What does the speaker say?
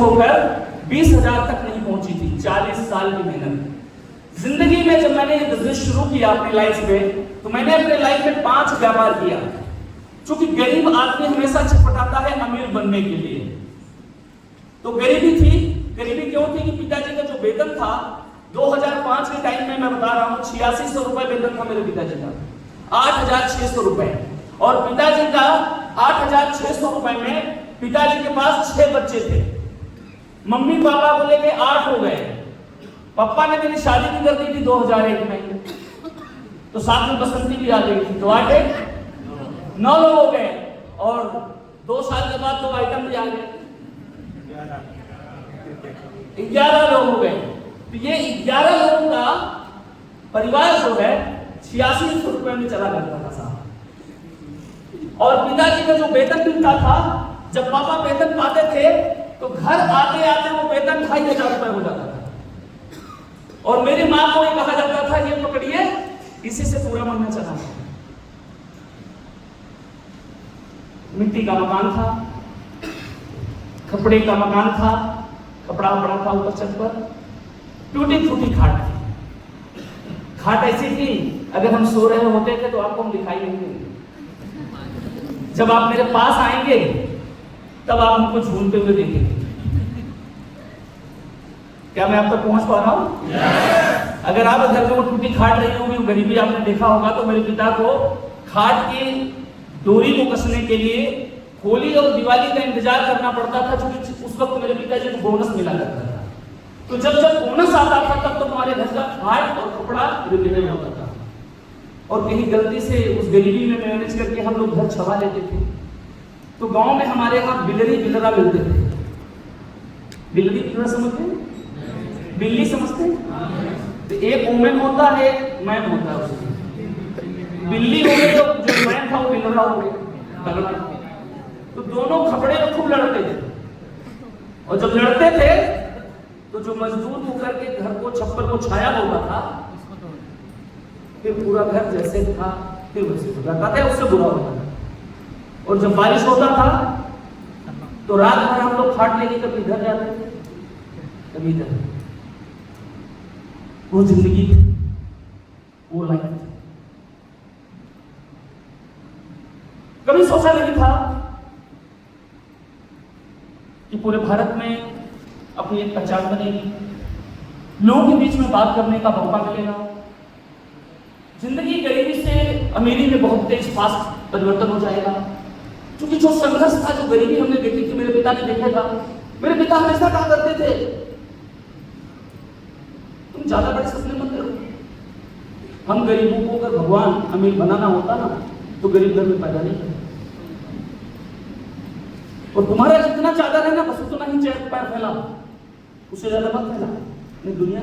होकर 20,000 तक नहीं पहुंची थी। 40 साल की मेहनत। जिंदगी में जब मैंने ये बिजनेस शुरू किया अपनी लाइफ में, तो मैंने अपने लाइफ में 5 व्यापार किया। क्योंकि गरीब आदमी हमेशा छटपटाता है अमीर बनने के लिए। तो गरीबी थी। गरीबी क्यों थी कि पिताजी का जो वेतन था 2005 के टाइम में, मैं बता रहा हूँ, 8600 रुपए वेतन था मेरे पिताजी का, 8,600 रुपए। और पिताजी का 8,600 रुपए में पिताजी के पास 6 बच्चे थे। मम्मी पापा को लेके 8 हो गए। पापा ने मेरी शादी भी कर दी थी 2001 में, तो साथ में बसंती भी आ गई थी, तो 8 9 लोग हो गए। और 2 साल के बाद 2 आइटम भी आ गए, 11 लोग हो गए। तो ये 11 लोगों का परिवार जो है 8600 रुपए में चला करता था साहब। और पिताजी का जो वेतन मिलता था, जब पापा वेतन पाते थे तो घर आते आते वो वेतन 2,500 रुपए हो जाता था। और मेरी माँ को ये कहा जाता था, ये पकड़िए, इसी से पूरा महीना चला। मिट्टी का मकान था, कपड़े का मकान था, कपड़ा पड़ा था ऊपर छत पर, टूटी फूटी खाट थी। खाट ऐसी थी, अगर हम सो रहे होते थे तो आपको हम दिखाई नहीं देंगे। जब आप मेरे पास आएंगे तब आप हमको झूलते हुए देखेंगे। क्या मैं आप तक पहुंच पा रहा हूं? अगर आप घर में वो टूटी खाट रही होगी, गरीबी आपने देखा होगा, तो मेरे पिता को खाट की डोरी को कसने के लिए होली और दिवाली का इंतजार करना पड़ता था, क्योंकि उस वक्त मेरे पिताजी को बोनस मिला करता था। तो जब जब बोनस आता था तब तो हमारे घर का खाट और कपड़ा रिपेयर होता था। और कहीं गलती से उस गरीबी में मैनेज करके हम लोग घर छवा लेते थे, तो गांव में हमारे यहाँ बिलरी बिलरा मिलते थे। बिलरी बिलरा समझते हैं? बिल्ली समझते हैं? तो एक वुमेन होता है, एक मैन होता है। उसकी बिल्ली हो गई, तो जो मैन था वो बिलरा हो गया। तो दोनों खपड़े में खूब लड़ते थे। और जब लड़ते थे तो जो मजबूत होकर के घर को, छप्पर को छाया होता था, फिर पूरा घर जैसे था फिर वैसे हो जाता था, उससे बुरा होता था। और जब बारिश होता था तो रात भर हम लोग खाट लेके कभी इधर जाते थे कभी इधर। वो जिंदगी थी, वो लाइफ थी। कभी सोचा नहीं था कि पूरे भारत में अपनी एक पहचान बनेगी, लोगों के बीच में बात करने का मौका मिलेगा। जिंदगी गरीबी से अमीरी में बहुत तेज फास्ट परिवर्तन हो जाएगा। क्योंकि जो संघर्ष था, जो गरीबी हमने देखी थी, मेरे पिता ने देखा था। मेरे पिता हमेशा कहा करते थे, तुम ज्यादा बड़े सपने मत करो। हम गरीबों को अगर भगवान अमीर बनाना होता ना, तो गरीब घर में पैदा नहीं करता। और तुम्हारा जितना चादर है ना, बस उतना ही चेहरे पैर फैला, उससे ज्यादा मत फैला। दुनिया